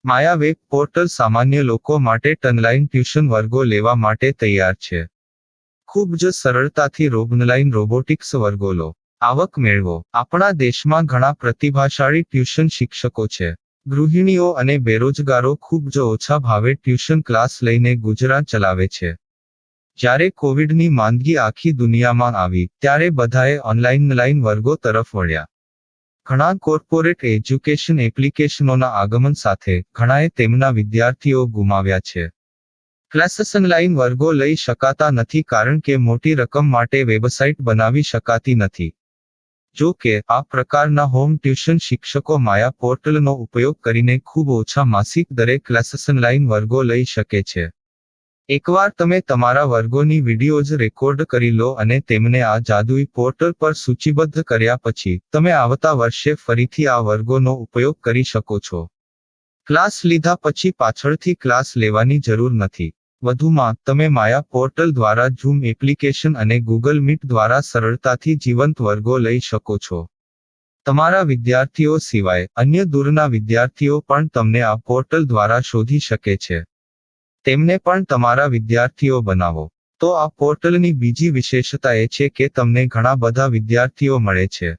માયા web portal સામાન્ય લોકો માટે ઓનલાઈન ટ્યુશન વર્ગો લેવા માટે તૈયાર છે. ખૂબ જ સરળતાથી ઓનલાઈન રોબોટિક્સ વર્ગો લો, આવક મેળવો. આપણા દેશમાં ઘણા પ્રતિભાશાળી ટ્યુશન શિક્ષકો છે. ગૃહિણીઓ અને બેરોજગારો ખૂબ જ ઓછા ભાવે ટ્યુશન ક્લાસ લઈને ગુજરાન ચલાવે છે. જ્યારે કોવિડની માંદગી આખી દુનિયામાં આવી ત્યારે બધાએ ઓનલાઈન વર્ગો તરફ વળ્યા. ઘણા કોર્પોરેટ એજ્યુકેશન એપ્લિકેશનોના આગમન સાથે ઘણાએ તેમના વિદ્યાર્થીઓ ગુમાવ્યા છે. ક્લાસીસ ઓનલાઈન વર્ગો લઈ શકાતા નથી કારણ કે મોટી રકમ માટે વેબસાઇટ બનાવી શકાતી નથી. જો કે આ પ્રકારના હોમ ટ્યુશન શિક્ષકો માયા પોર્ટલનો ઉપયોગ કરીને ખૂબ ઓછા માસિક દરે ક્લાસીસ ઓનલાઈન વર્ગો લઈ શકે છે. એકવાર તમે તમારા વર્ગોની વિડીયોઝ રેકોર્ડ કરી લો અને તેમને આ જાદુઈ પોર્ટલ પર સૂચિબદ્ધ કર્યા પછી તમે આવતા વર્ષે ફરીથી આ વર્ગોનો ઉપયોગ કરી શકો છો. ક્લાસ લીધા પછી પાછળથી ક્લાસ લેવાની જરૂર નથી. વધુમાં તમે માયા પોર્ટલ દ્વારા ઝૂમ એપ્લિકેશન અને ગૂગલ મીટ દ્વારા સરળતાથી જીવંત વર્ગો લઈ શકો છો. તમારા વિદ્યાર્થીઓ સિવાય અન્ય દૂરના વિદ્યાર્થીઓ પણ તમને આ પોર્ટલ દ્વારા શોધી શકે છે. તેમને પણ તમારા વિદ્યાર્થીઓ બનાવો. તો આ પોર્ટલની બીજી વિશેષતા એ છે કે તમને ઘણા બધા વિદ્યાર્થીઓ મળે છે.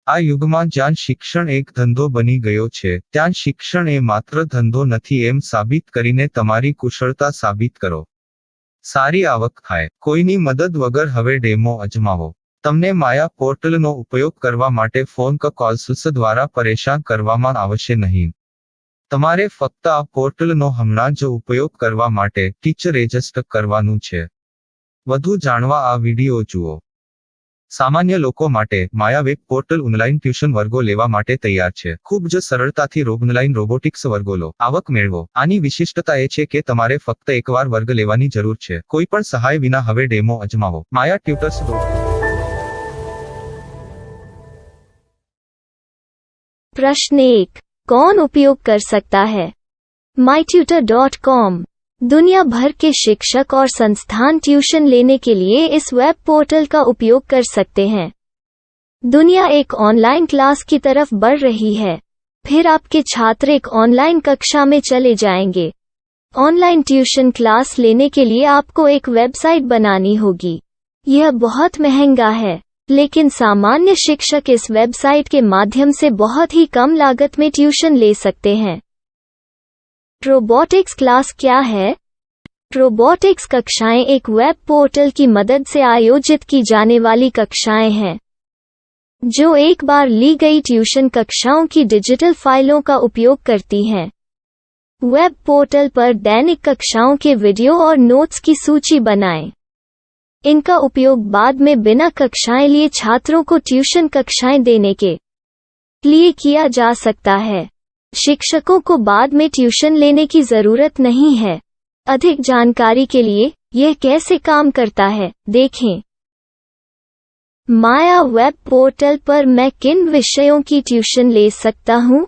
આ યુગમાં જ્યાં શિક્ષણ એક ધંધો બની ગયો છે ત્યાં શિક્ષણ એ માત્ર ધંધો નથી એમ સાબિત કરીને તમારી કુશળતા સાબિત કરો. સારી આવક થાય. કોઈની મદદ વગર હવે ડેમો અજમાવો. તમને માયા પોર્ટલનો ઉપયોગ કરવા માટે ફોન કોલ્સ દ્વારા પરેશાન કરવામાં આવશે નહીં. તમારે ફક્ત આ પોર્ટલનો હમણાં જ ઉપયોગ કરવા માટે ટીચર રજિસ્ટર કરવાનું છે. વધુ જાણવા આ વિડિયો જુઓ. સામાન્ય લોકો માટે માયા વેબ પોર્ટલ ઓનલાઈન ટ્યુશન વર્ગો લેવા માટે તૈયાર છે. ખૂબ જ સરળતાથી ઓનલાઈન રોબોટિક્સ વર્ગો લો, આવક મેળવો. આની વિશિષ્ટતા એ છે કે તમારે ફક્ત એકવાર વર્ગ લેવાની જરૂર છે. કોઈ પણ સહાય વિના હવે ડેમો અજમાવો. માયા ટ્યુટર્સ. प्रश्न 1. कौन उपयोग कर सकता है? mytutor.com दुनिया भर के शिक्षक और संस्थान ट्यूशन लेने के लिए इस वेब पोर्टल का उपयोग कर सकते हैं. दुनिया एक ऑनलाइन क्लास की तरफ बढ़ रही है. फिर आपके छात्र एक ऑनलाइन कक्षा में चले जाएंगे. ऑनलाइन ट्यूशन क्लास लेने के लिए आपको एक वेबसाइट बनानी होगी. यह बहुत महंगा है, लेकिन सामान्य शिक्षक इस वेबसाइट के माध्यम से बहुत ही कम लागत में ट्यूशन ले सकते हैं. रोबोटिक्स क्लास क्या है? रोबोटिक्स कक्षाएं एक वेब पोर्टल की मदद से आयोजित की जाने वाली कक्षाएं हैं, जो एक बार ली गई ट्यूशन कक्षाओं की डिजिटल फाइलों का उपयोग करती हैं. वेब पोर्टल पर दैनिक कक्षाओं के वीडियो और नोट्स की सूची बनाएं. इनका उपयोग बाद में बिना कक्षाएं लिए छात्रों को ट्यूशन कक्षाएं देने के लिए किया जा सकता है. शिक्षकों को बाद में ट्यूशन लेने की जरूरत नहीं है. अधिक जानकारी के लिए यह कैसे काम करता है देखें. माया वेब पोर्टल पर मैं किन विषयों की ट्यूशन ले सकता हूँ?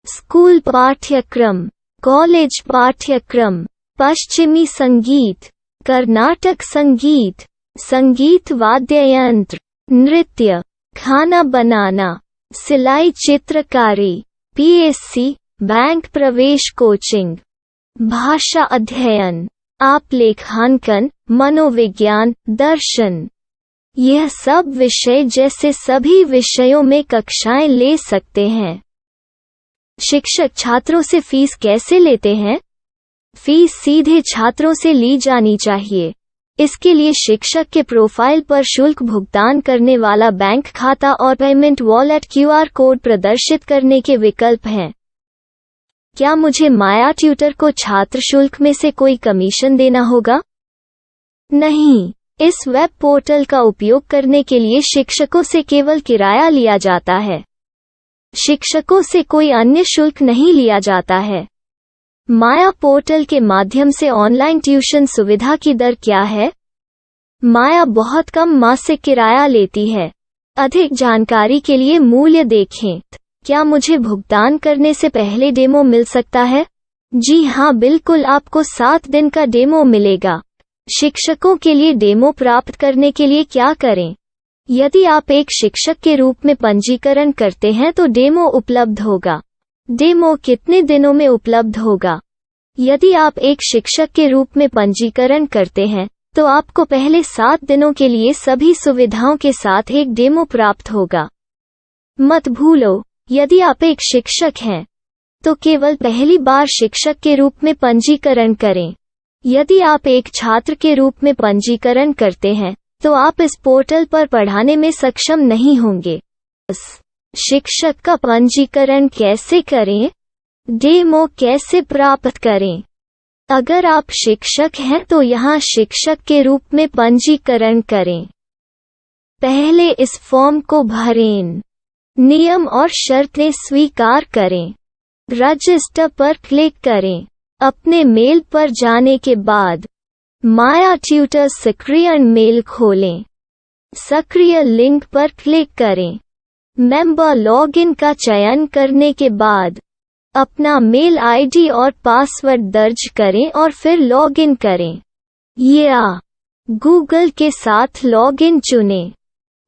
स्कूल पाठ्यक्रम, कॉलेज पाठ्यक्रम, पश्चिमी संगीत, कर्नाटक संगीत, संगीत वाद्य यंत्र, नृत्य, खाना बनाना, सिलाई चित्रकारी, पीएससी, बैंक प्रवेश कोचिंग, भाषा अध्ययन, आलेखांकन, मनोविज्ञान, दर्शन. यह सब विषय जैसे सभी विषयों में कक्षाएं ले सकते हैं. शिक्षक छात्रों से फीस कैसे लेते हैं? फीस सीधे छात्रों से ली जानी चाहिए. इसके लिए शिक्षक के प्रोफाइल पर शुल्क भुगतान करने वाला बैंक खाता और पेमेंट वॉलेट क्यूआर कोड प्रदर्शित करने के विकल्प हैं. क्या मुझे माया ट्यूटर को छात्र शुल्क में से कोई कमीशन देना होगा? नहीं. इस वेब पोर्टल का उपयोग करने के लिए शिक्षकों से केवल किराया लिया जाता है. शिक्षकों से कोई अन्य शुल्क नहीं लिया जाता है. माया पोर्टल के माध्यम से ऑनलाइन ट्यूशन सुविधा की दर क्या है? माया बहुत कम मासिक किराया लेती है. अधिक जानकारी के लिए मूल्य देखें. क्या मुझे भुगतान करने से पहले डेमो मिल सकता है? जी हाँ, बिल्कुल. आपको 7 दिन का डेमो मिलेगा. शिक्षकों के लिए डेमो प्राप्त करने के लिए क्या करें? यदि आप एक शिक्षक के रूप में पंजीकरण करते हैं तो डेमो उपलब्ध होगा. डेमो कितने दिनों में उपलब्ध होगा? यदि आप एक शिक्षक के रूप में पंजीकरण करते हैं, तो आपको पहले 7 दिनों के लिए सभी सुविधाओं के साथ एक डेमो प्राप्त होगा। मत भूलो, यदि आप एक शिक्षक हैं, तो केवल पहली बार शिक्षक के रूप में पंजीकरण करें। यदि आप एक छात्र के रूप में पंजीकरण करते हैं, तो आप इस पोर्टल पर पढ़ाने में सक्षम नहीं होंगे। शिक्षक का पंजीकरण कैसे करें? डेमो कैसे प्राप्त करें? अगर आप शिक्षक हैं तो यहाँ शिक्षक के रूप में पंजीकरण करें। पहले इस फॉर्म को भरें। नियम और शर्तें स्वीकार करें। रजिस्टर पर क्लिक करें। अपने मेल पर जाने के बाद माया ट्यूटर सक्रिय मेल खोलें। सक्रिय लिंक पर क्लिक करें। मेंबर लॉगिन का चयन करने के बाद अपना मेल आईडी और पासवर्ड दर्ज करें और फिर लॉगिन करें या गूगल के साथ लॉगिन चुनें।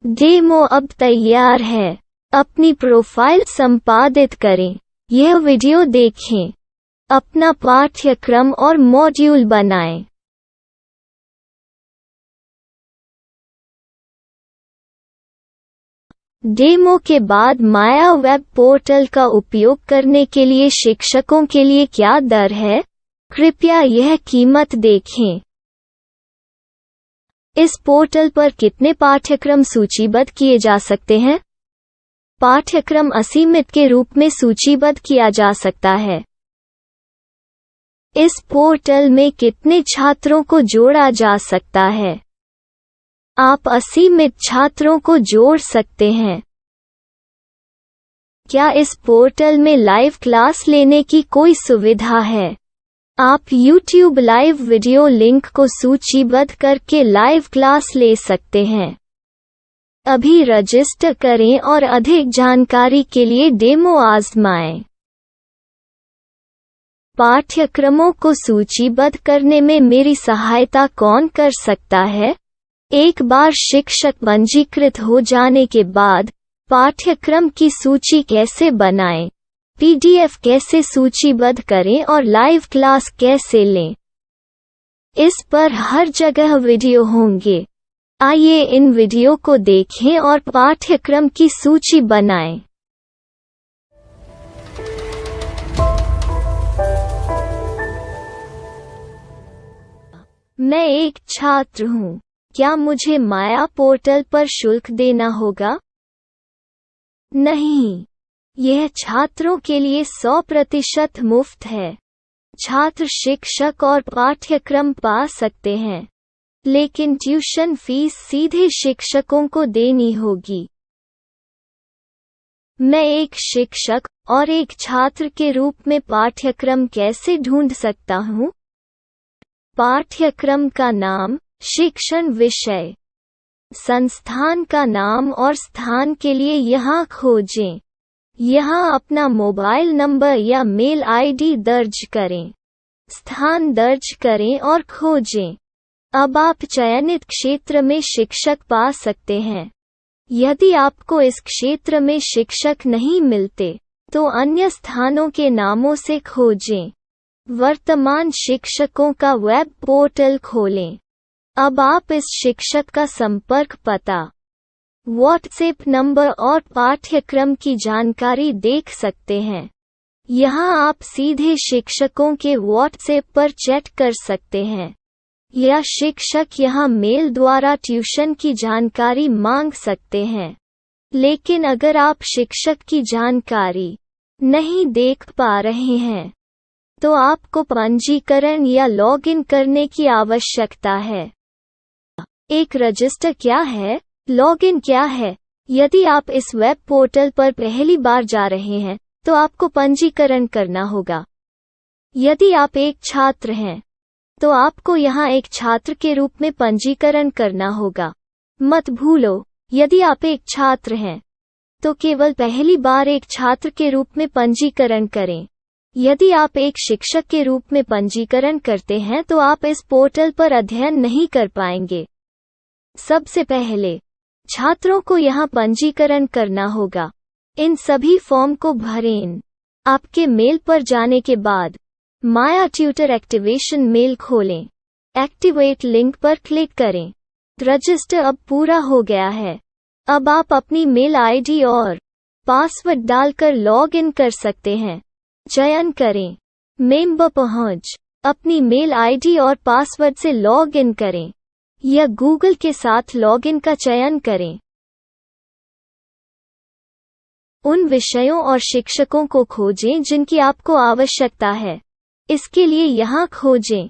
डेमो अब तैयार है। अपनी प्रोफाइल संपादित करें। यह वीडियो देखें। अपना पाठ्यक्रम और मॉड्यूल बनाएं। डेमो के बाद माया वेब पोर्टल का उपयोग करने के लिए शिक्षकों के लिए क्या दर है? कृपया यह कीमत देखें। इस पोर्टल पर कितने पाठ्यक्रम सूचीबद्ध किए जा सकते हैं? पाठ्यक्रम असीमित के रूप में सूचीबद्ध किया जा सकता है। इस पोर्टल में कितने छात्रों को जोड़ा जा सकता है? आप असीमित छात्रों को जोड़ सकते हैं। क्या इस पोर्टल में लाइव क्लास लेने की कोई सुविधा है? आप YouTube लाइव वीडियो लिंक को सूचीबद्ध करके लाइव क्लास ले सकते हैं। अभी रजिस्टर करें और अधिक जानकारी के लिए डेमो आजमाएं। पाठ्यक्रमों को सूचीबद्ध करने में मेरी सहायता कौन कर सकता है? एक बार शिक्षक पंजीकृत हो जाने के बाद पाठ्यक्रम की सूची कैसे बनाएं, PDF कैसे सूचीबद्ध करें और लाइव क्लास कैसे लें, इस पर हर जगह वीडियो होंगे। आइए इन वीडियो को देखें और पाठ्यक्रम की सूची बनाएं। मैं एक छात्र हूँ। क्या मुझे माया पोर्टल पर शुल्क देना होगा? नहीं, यह छात्रों के लिए 100% मुफ्त है। छात्र शिक्षक और पाठ्यक्रम पा सकते हैं, लेकिन ट्यूशन फीस सीधे शिक्षकों को देनी होगी। मैं एक शिक्षक और एक छात्र के रूप में पाठ्यक्रम कैसे ढूंढ सकता हूँ? पाठ्यक्रम का नाम, शिक्षण विषय, संस्थान का नाम और स्थान के लिए यहाँ खोजें। यहाँ अपना मोबाइल नंबर या मेल आईडी दर्ज करें। स्थान दर्ज करें और खोजें। अब आप चयनित क्षेत्र में शिक्षक पा सकते हैं। यदि आपको इस क्षेत्र में शिक्षक नहीं मिलते, तो अन्य स्थानों के नामों से खोजें। वर्तमान शिक्षकों का वेब पोर्टल खोलें। अब आप इस शिक्षक का संपर्क पता, व्हाट्सएप नंबर और पाठ्यक्रम की जानकारी देख सकते हैं। यहाँ आप सीधे शिक्षकों के व्हाट्सएप पर चैट कर सकते हैं, या शिक्षक यहाँ मेल द्वारा ट्यूशन की जानकारी मांग सकते हैं। लेकिन अगर आप शिक्षक की जानकारी नहीं देख पा रहे हैं, तो आपको पंजीकरण या लॉगिन करने की आवश्यकता है। एक रजिस्टर क्या है? लॉगिन क्या है? यदि आप इस वेब पोर्टल पर पहली बार जा रहे हैं, तो आपको पंजीकरण करना होगा। यदि आप एक छात्र हैं, तो आपको यहाँ एक छात्र के रूप में पंजीकरण करना होगा। मत भूलो, यदि आप एक छात्र हैं, तो केवल पहली बार एक छात्र के रूप में पंजीकरण करें। यदि आप एक शिक्षक के रूप में पंजीकरण करते हैं तो आप इस पोर्टल पर अध्ययन नहीं कर पाएंगे। सबसे पहले छात्रों को यहाँ पंजीकरण करना होगा। इन सभी फॉर्म को भरें। आपके मेल पर जाने के बाद माया ट्यूटर एक्टिवेशन मेल खोलें। एक्टिवेट लिंक पर क्लिक करें। रजिस्टर अब पूरा हो गया है। अब आप अपनी मेल आईडी और पासवर्ड डालकर लॉग इन कर सकते हैं। चयन करें मेंबर पहुंच। अपनी मेल आईडी और पासवर्ड से लॉग इन करें या गूगल के साथ लॉग इन का चयन करें। उन विषयों और शिक्षकों को खोजें जिनकी आपको आवश्यकता है। इसके लिए यहाँ खोजें।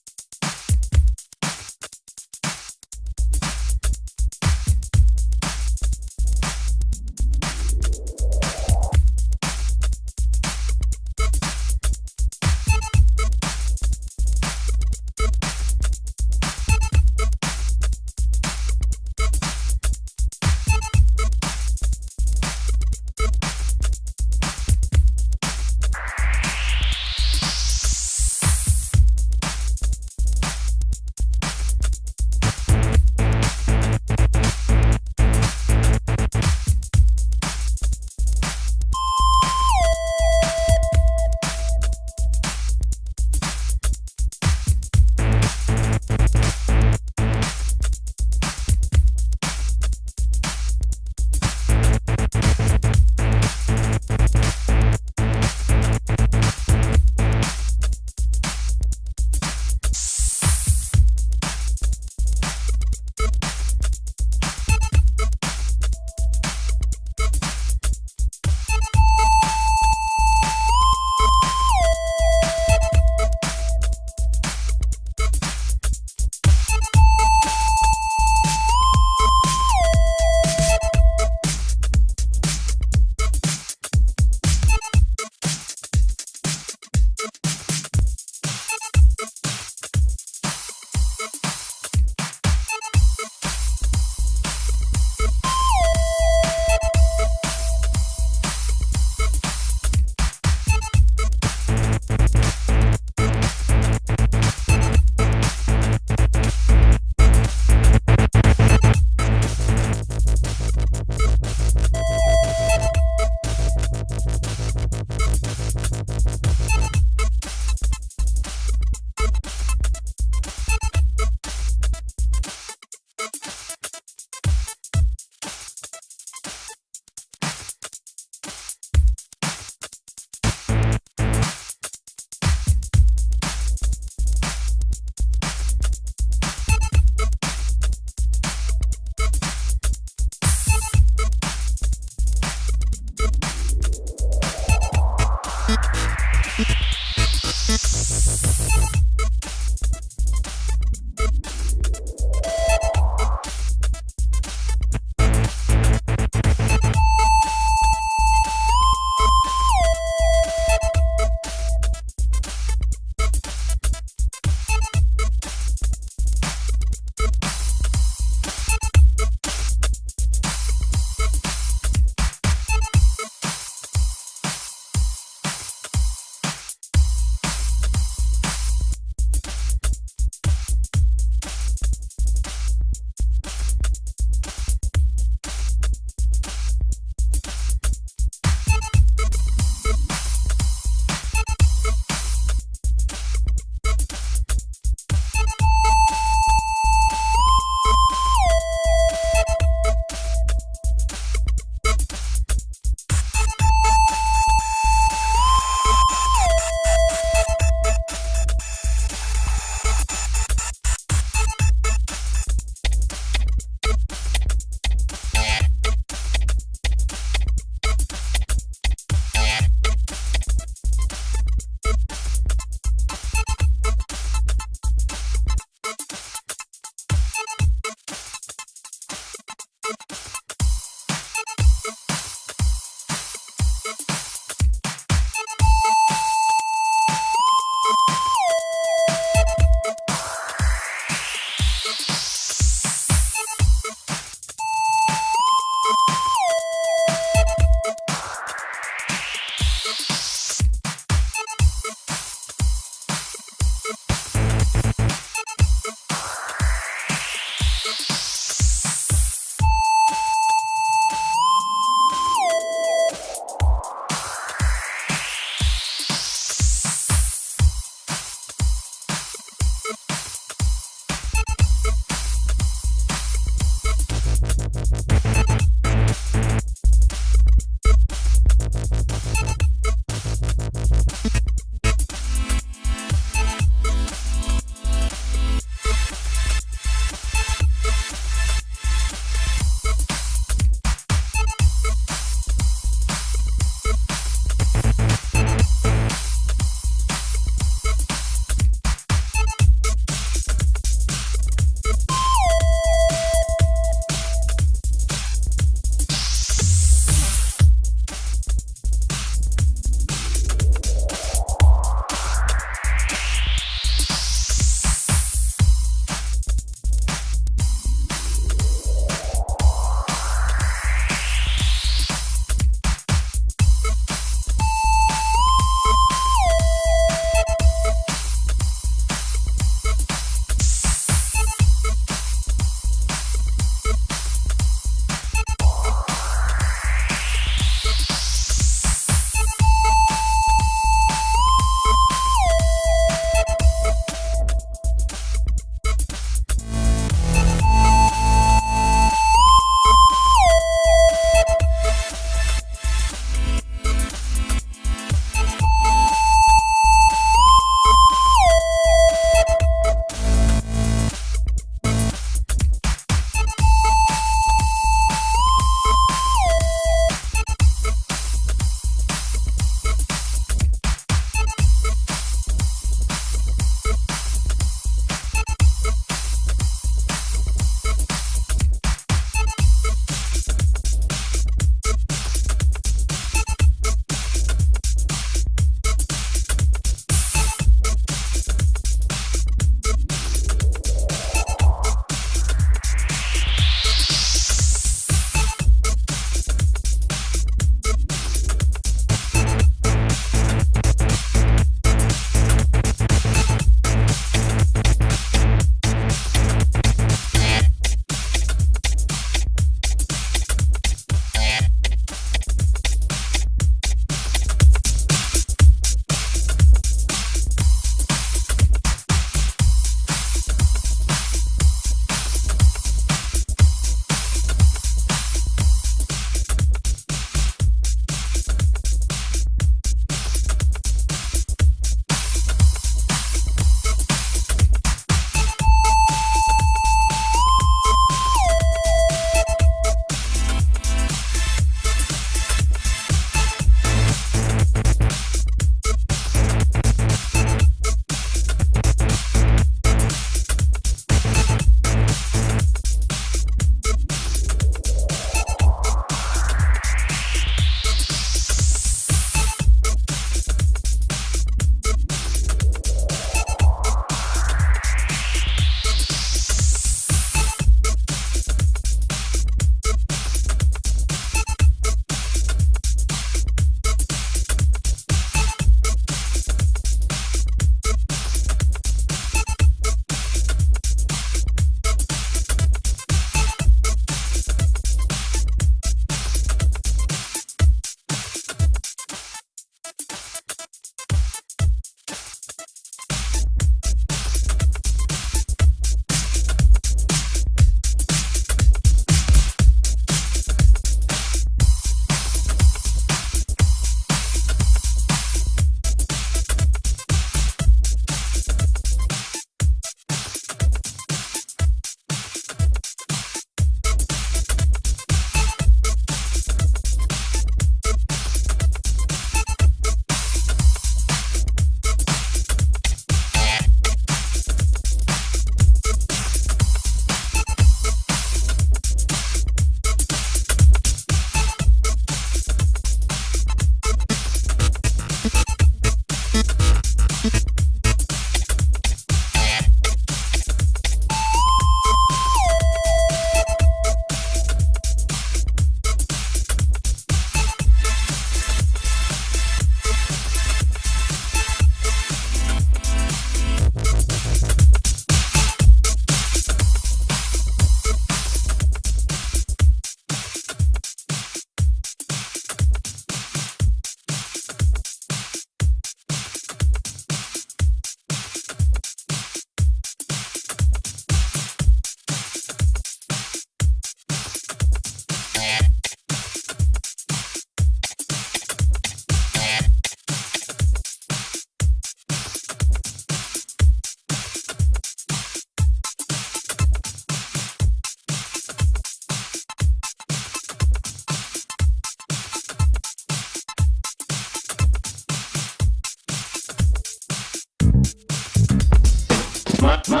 My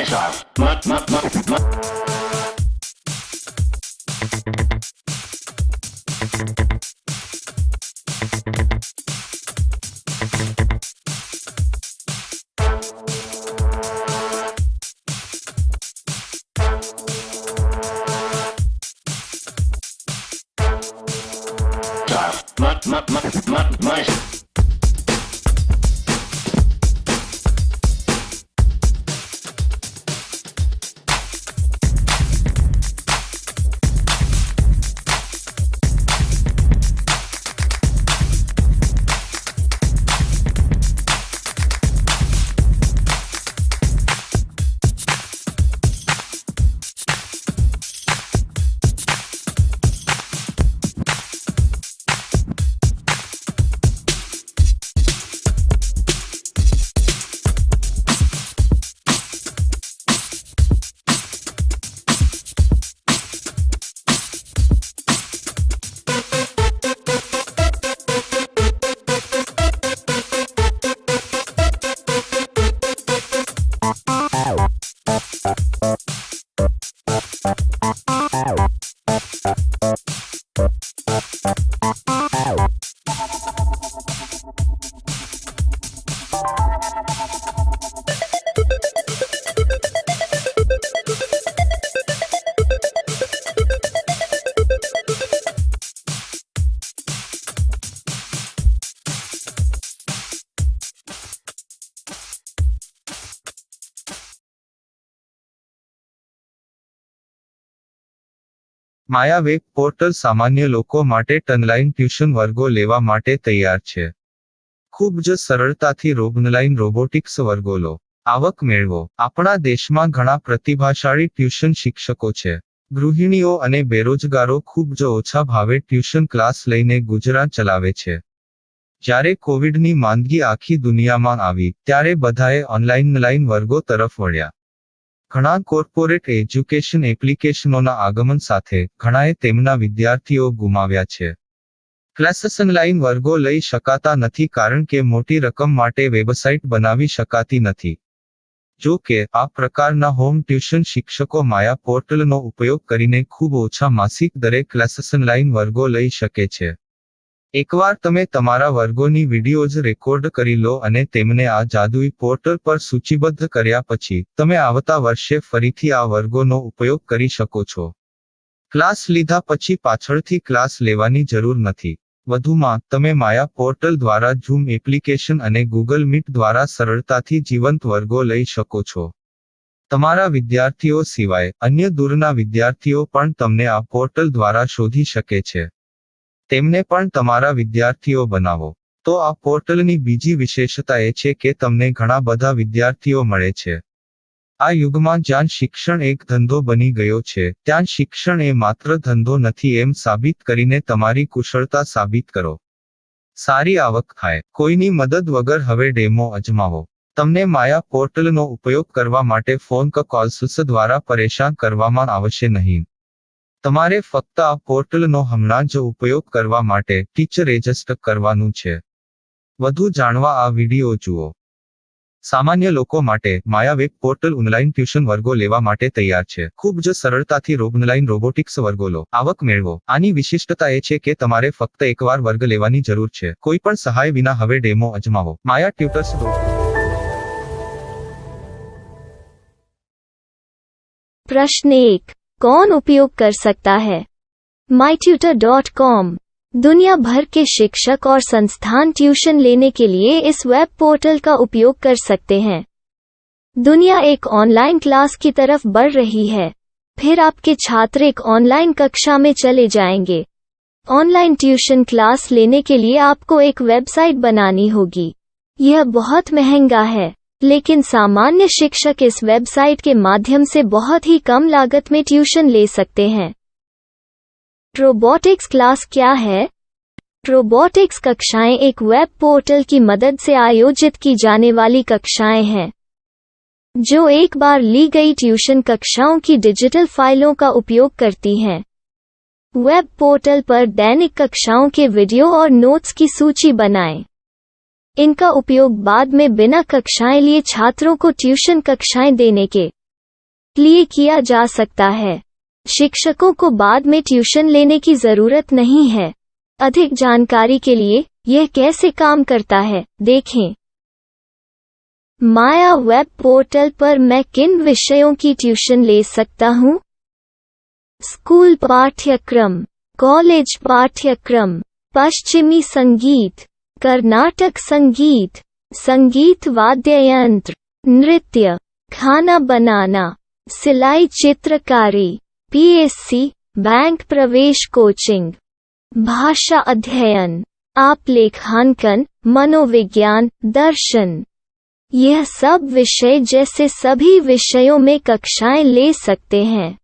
style. My Maya web portal સામાન્ય લોકો માટે ઓનલાઈન ટ્યુશન વર્ગો લેવા માટે તૈયાર છે. ખૂબ જ સરળતાથી ઓનલાઈન રોબોટિક્સ વર્ગો લો. આવક મેળવો. આપણા દેશમાં ઘણા પ્રતિભાશાળી ટ્યુશન શિક્ષકો છે. ગૃહિણીઓ અને બેરોજગારો ખૂબ જ ઓછા ભાવે ટ્યુશન ક્લાસ લઈને ગુજરાન ચલાવે છે. જ્યારે કોવિડની માંદગી આખી દુનિયામાં આવી ત્યારે બધાએ ઓનલાઈન વર્ગો તરફ વળ્યા. ઘણા કોર્પોરેટ એજ્યુકેશન એપ્લિકેશનોના આગમન સાથે ઘણાએ તેમના વિદ્યાર્થીઓ ગુમાવ્યા છે. ક્લાસીસ ઓનલાઈન વર્ગો લઈ શકાતા નથી કારણ કે મોટી રકમ માટે વેબસાઇટ બનાવી શકાતી નથી. જો કે આ પ્રકારના હોમ ટ્યુશન શિક્ષકો માયા પોર્ટલનો ઉપયોગ કરીને ખૂબ ઓછા માસિક દરે ક્લાસીસ ઓનલાઈન વર્ગો લઈ શકે છે. એકવાર તમે તમારા વર્ગોની વિડીયોઝ રેકોર્ડ કરી લો અને તેમને આ જાદુઈ પોર્ટલ પર સૂચિબદ્ધ કર્યા પછી તમે આવતા વર્ષે ફરીથી આ વર્ગોનો ઉપયોગ કરી શકો છો. ક્લાસ લીધા પછી પાછળથી ક્લાસ લેવાની જરૂર નથી. વધુમાં તમે માયા પોર્ટલ દ્વારા ઝૂમ એપ્લિકેશન અને ગૂગલ મીટ દ્વારા સરળતાથી જીવંત વર્ગો લઈ શકો છો. તમારા વિદ્યાર્થીઓ સિવાય અન્ય દૂરના વિદ્યાર્થીઓ પણ તમને આ પોર્ટલ દ્વારા શોધી શકે છે. તેમને પણ તમારા વિદ્યાર્થીઓ બનાવો. તો આ પોર્ટલની બીજી વિશેષતા એ છે કે તમને ઘણા બધા વિદ્યાર્થીઓ મળે છે. આ યુગમાં જ્યાં શિક્ષણ એક ધંધો બની ગયો છે ત્યાં શિક્ષણ એ માત્ર ધંધો નથી એમ સાબિત કરીને તમારી કુશળતા સાબિત કરો. સારી આવક થાય. કોઈની મદદ વગર હવે ડેમો અજમાવો. તમને માયા પોર્ટલનો ઉપયોગ કરવા માટે ફોન કોલ્સ દ્વારા પરેશાન કરવામાં આવશે નહીં. તમારે ફક્ત આ પોર્ટલનો હમણાં જ ઉપયોગ કરવા માટે ટીચર રજિસ્ટર કરવાનું છે. વધુ જાણવા આ વિડિયો જુઓ. સામાન્ય લોકો માટે માયા વેબ પોર્ટલ ઓનલાઈન ટ્યુશન વર્ગો લેવા માટે તૈયાર છે. ખૂબ જ સરળતાથી ઓનલાઈન રોબોટિક્સ વર્ગો લો. આવક મેળવો. આની વિશિષ્ટતા એ છે કે તમારે ફક્ત એકવાર વર્ગ લેવાની જરૂર છે. કોઈ પણ સહાય વિના હવે ડેમો અજમાવો. માયા ટ્યુટર્સ. प्रश्न 1. कौन उपयोग कर सकता है? mytutor.com दुनिया भर के शिक्षक और संस्थान ट्यूशन लेने के लिए इस वेब पोर्टल का उपयोग कर सकते हैं. दुनिया एक ऑनलाइन क्लास की तरफ बढ़ रही है. फिर आपके छात्र एक ऑनलाइन कक्षा में चले जाएंगे. ऑनलाइन ट्यूशन क्लास लेने के लिए आपको एक वेबसाइट बनानी होगी. यह बहुत महंगा है, लेकिन सामान्य शिक्षक इस वेबसाइट के माध्यम से बहुत ही कम लागत में ट्यूशन ले सकते हैं. रोबोटिक्स क्लास क्या है? रोबोटिक्स कक्षाएं एक वेब पोर्टल की मदद से आयोजित की जाने वाली कक्षाएं हैं, जो एक बार ली गई ट्यूशन कक्षाओं की डिजिटल फाइलों का उपयोग करती हैं. वेब पोर्टल पर दैनिक कक्षाओं के वीडियो और नोट्स की सूची बनाएं. इनका उपयोग बाद में बिना कक्षाएं लिए छात्रों को ट्यूशन कक्षाएं देने के लिए किया जा सकता है। शिक्षकों को बाद में ट्यूशन लेने की जरूरत नहीं है। अधिक जानकारी के लिए यह कैसे काम करता है, देखें। माया वेब पोर्टल पर मैं किन विषयों की ट्यूशन ले सकता हूँ? स्कूल पाठ्यक्रम, कॉलेज पाठ्यक्रम, पश्चिमी संगीत, कर्नाटक संगीत, संगीत वाद्य यंत्र, नृत्य, खाना बनाना, सिलाई चित्रकारी, पीएससी, बैंक प्रवेश कोचिंग, भाषा अध्ययन, आप लेखांकन, मनोविज्ञान, दर्शन। यह सब विषय जैसे सभी विषयों में कक्षाएं ले सकते हैं।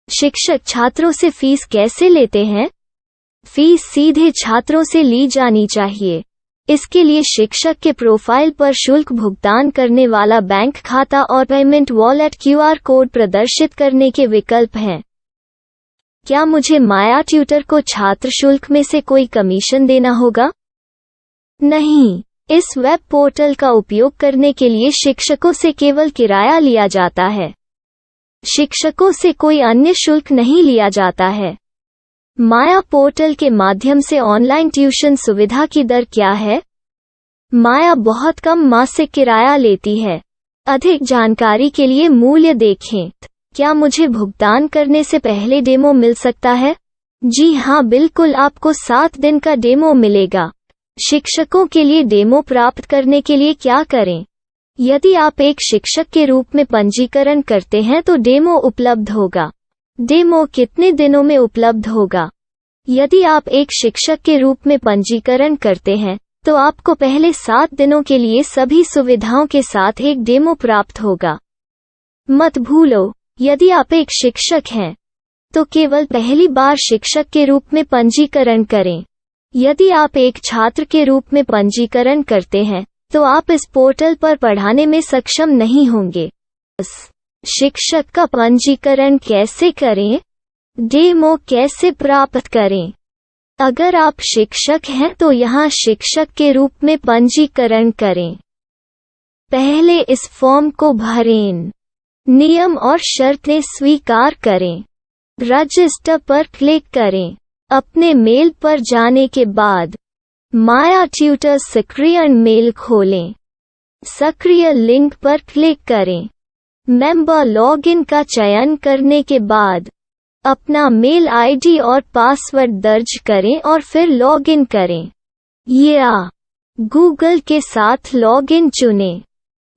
शिक्षक छात्रों से फीस कैसे लेते हैं? फीस सीधे छात्रों से ली जानी चाहिए। इसके लिए शिक्षक के प्रोफाइल पर शुल्क भुगतान करने वाला बैंक खाता और पेमेंट वॉलेट क्यूआर कोड प्रदर्शित करने के विकल्प हैं। क्या मुझे माया ट्यूटर को छात्र शुल्क में से कोई कमीशन देना होगा? नहीं, इस वेब पोर्टल का उपयोग करने के लिए शिक्षकों से केवल किराया लिया जाता है। शिक्षकों से कोई अन्य शुल्क नहीं लिया जाता है। माया पोर्टल के माध्यम से ऑनलाइन ट्यूशन सुविधा की दर क्या है? माया बहुत कम मासिक किराया लेती है। अधिक जानकारी के लिए मूल्य देखें। क्या मुझे भुगतान करने से पहले डेमो मिल सकता है? जी हाँ, बिल्कुल, आपको 7 दिन का डेमो मिलेगा। शिक्षकों के लिए डेमो प्राप्त करने के लिए क्या करें? यदि आप एक शिक्षक के रूप में पंजीकरण करते हैं तो डेमो उपलब्ध होगा। डेमो कितने दिनों में उपलब्ध होगा? यदि आप एक शिक्षक के रूप में पंजीकरण करते हैं तो आपको पहले 7 दिनों के लिए सभी सुविधाओं के साथ एक डेमो प्राप्त होगा। मत भूलो, यदि आप एक शिक्षक हैं तो केवल पहली बार शिक्षक के रूप में पंजीकरण करें। यदि आप एक छात्र के रूप में पंजीकरण करते हैं तो आप इस पोर्टल पर पढ़ाने में सक्षम नहीं होंगे। शिक्षक का पंजीकरण कैसे करें? डेमो कैसे प्राप्त करें? अगर आप शिक्षक हैं तो यहाँ शिक्षक के रूप में पंजीकरण करें। पहले इस फॉर्म को भरें। नियम और शर्तें स्वीकार करें। रजिस्टर पर क्लिक करें। अपने मेल पर जाने के बाद माया ट्यूटर सक्रिय मेल खोलें। सक्रिय लिंक पर क्लिक करें। मेंबर लॉगिन का चयन करने के बाद अपना मेल आईडी और पासवर्ड दर्ज करें और फिर लॉगिन करें या गूगल के साथ लॉगिन चुनें।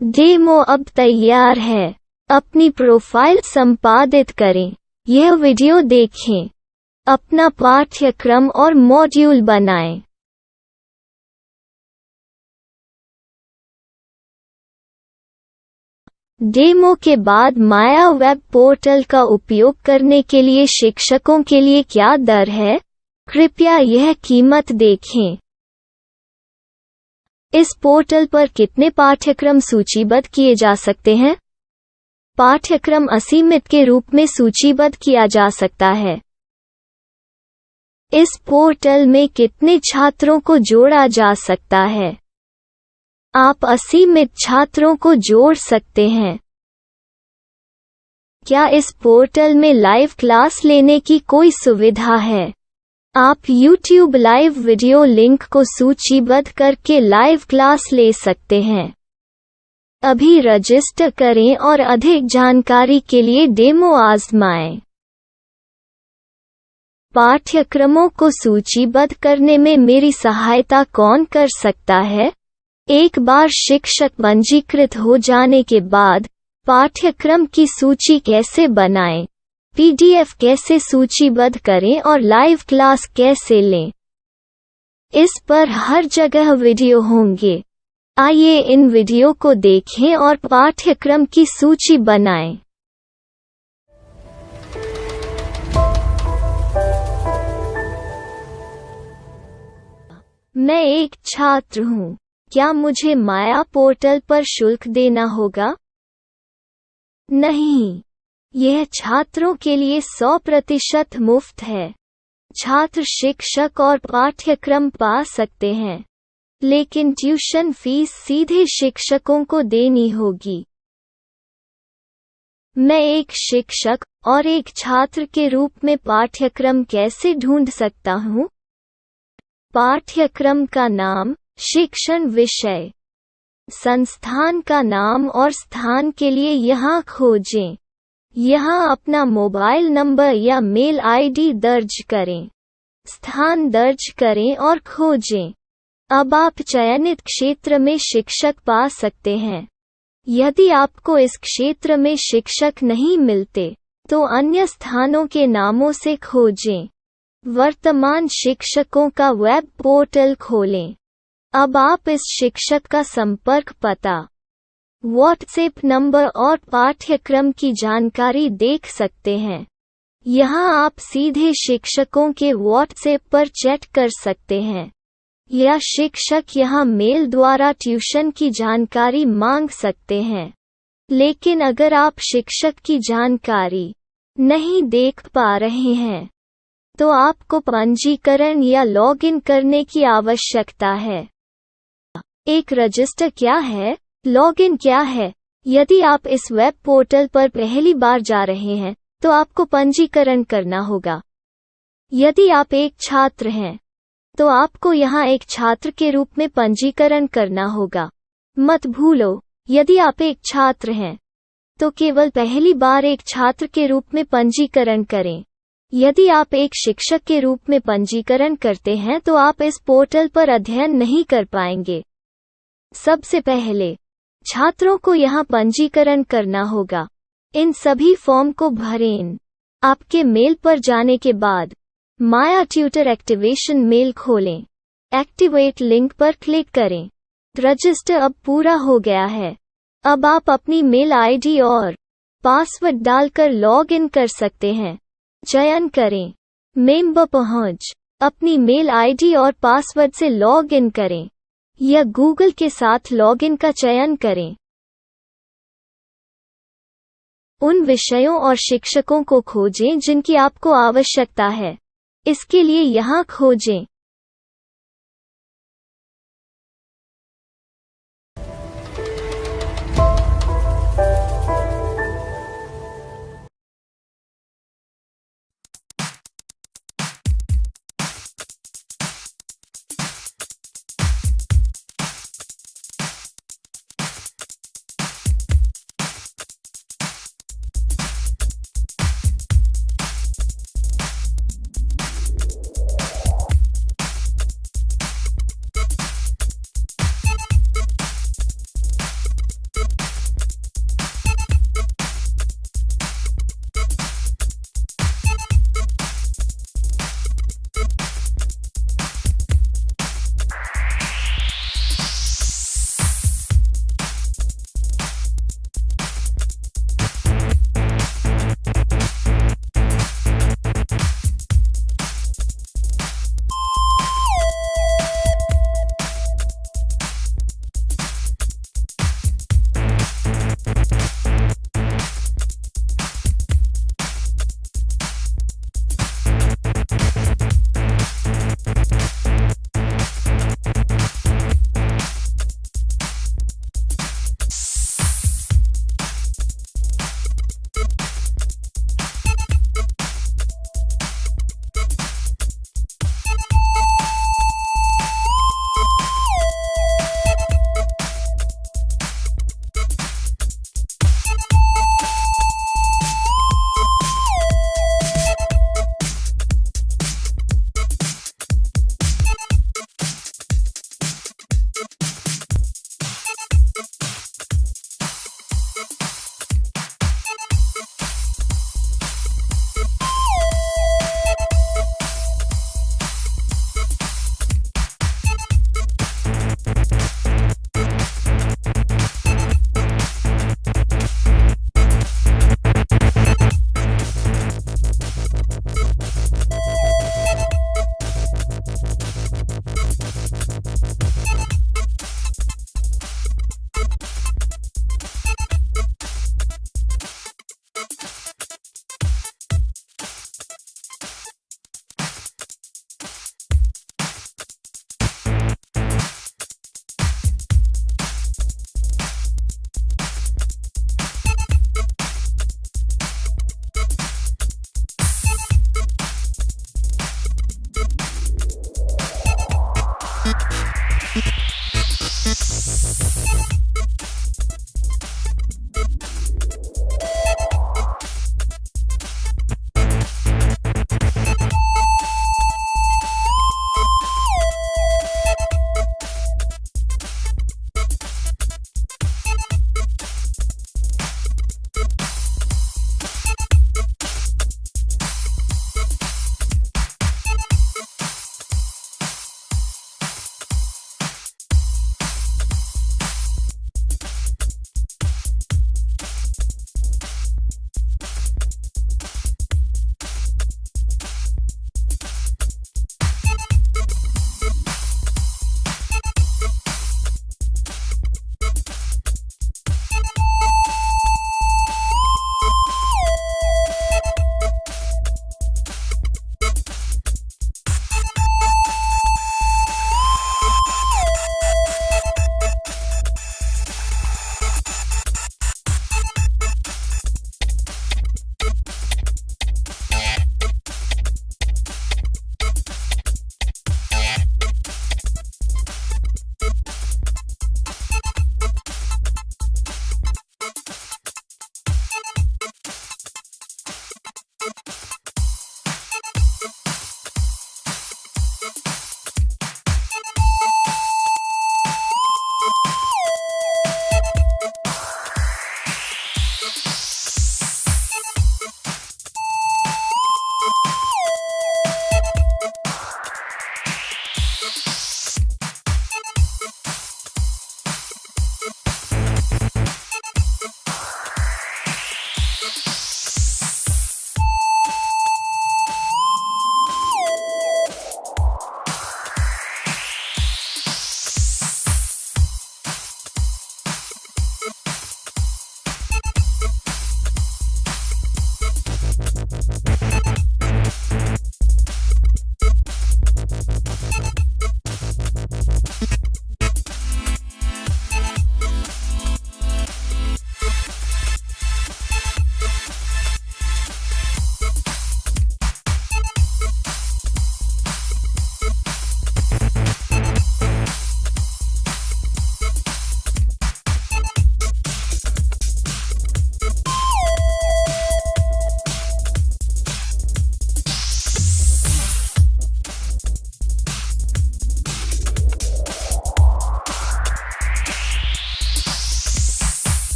डेमो अब तैयार है। अपनी प्रोफाइल संपादित करें। यह वीडियो देखें। अपना पाठ्यक्रम और मॉड्यूल बनाएं। डेमो के बाद माया वेब पोर्टल का उपयोग करने के लिए शिक्षकों के लिए क्या दर है? कृपया यह कीमत देखें। इस पोर्टल पर कितने पाठ्यक्रम सूचीबद्ध किए जा सकते हैं? पाठ्यक्रम असीमित के रूप में सूचीबद्ध किया जा सकता है। इस पोर्टल में कितने छात्रों को जोड़ा जा सकता है? आप असीमित छात्रों को जोड़ सकते हैं। क्या इस पोर्टल में लाइव क्लास लेने की कोई सुविधा है? आप YouTube लाइव वीडियो लिंक को सूचीबद्ध करके लाइव क्लास ले सकते हैं। अभी रजिस्टर करें और अधिक जानकारी के लिए डेमो आजमाएं। पाठ्यक्रमों को सूचीबद्ध करने में मेरी सहायता कौन कर सकता है? एक बार शिक्षक पंजीकृत हो जाने के बाद पाठ्यक्रम की सूची कैसे बनाएं, PDF कैसे सूचीबद्ध करें और लाइव क्लास कैसे लें, इस पर हर जगह वीडियो होंगे। आइए इन वीडियो को देखें और पाठ्यक्रम की सूची बनाएं। मैं एक छात्र हूँ। क्या मुझे माया पोर्टल पर शुल्क देना होगा? नहीं, यह छात्रों के लिए 100% मुफ्त है। छात्र शिक्षक और पाठ्यक्रम पा सकते हैं। लेकिन ट्यूशन फीस सीधे शिक्षकों को देनी होगी। मैं एक शिक्षक और एक छात्र के रूप में पाठ्यक्रम कैसे ढूंढ सकता हूँ? पाठ्यक्रम का नाम, शिक्षण विषय, संस्थान का नाम और स्थान के लिए यहाँ खोजें। यहाँ अपना मोबाइल नंबर या मेल आईडी दर्ज करें। स्थान दर्ज करें और खोजें। अब आप चयनित क्षेत्र में शिक्षक पा सकते हैं। यदि आपको इस क्षेत्र में शिक्षक नहीं मिलते, तो अन्य स्थानों के नामों से खोजें। वर्तमान शिक्षकों का वेब पोर्टल खोलें। अब आप इस शिक्षक का संपर्क पता, व्हाट्सएप नंबर और पाठ्यक्रम की जानकारी देख सकते हैं। यहाँ आप सीधे शिक्षकों के व्हाट्सएप पर चैट कर सकते हैं, या शिक्षक यहाँ मेल द्वारा ट्यूशन की जानकारी मांग सकते हैं। लेकिन अगर आप शिक्षक की जानकारी नहीं देख पा रहे हैं, तो आपको पंजीकरण या लॉगिन करने की आवश्यकता है। एक रजिस्टर क्या है? लॉगिन क्या है? यदि आप इस वेब पोर्टल पर पहली बार जा रहे हैं, तो आपको पंजीकरण करना होगा। यदि आप एक छात्र हैं, तो आपको यहाँ एक छात्र के रूप में पंजीकरण करना होगा। मत भूलो, यदि आप एक छात्र हैं, तो केवल पहली बार एक छात्र के रूप में पंजीकरण करें। यदि आप एक शिक्षक के रूप में पंजीकरण करते हैं, तो आप इस पोर्टल पर अध्ययन नहीं कर पाएंगे। सबसे पहले, छात्रों को यहाँ पंजीकरण करना होगा। इन सभी फॉर्म को भरें। आपके मेल पर जाने के बाद माया ट्यूटर एक्टिवेशन मेल खोलें। एक्टिवेट लिंक पर क्लिक करें। रजिस्टर अब पूरा हो गया है। अब आप अपनी मेल आईडी और पासवर्ड डालकर लॉग इन कर सकते हैं। चयन करें मेंबर पहुंच। अपनी मेल आईडी और पासवर्ड से लॉग इन करें, या गूगल के साथ लॉगिन का चयन करें। उन विषयों और शिक्षकों को खोजें जिनकी आपको आवश्यकता है। इसके लिए यहाँ खोजें।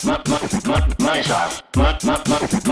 my style. My style.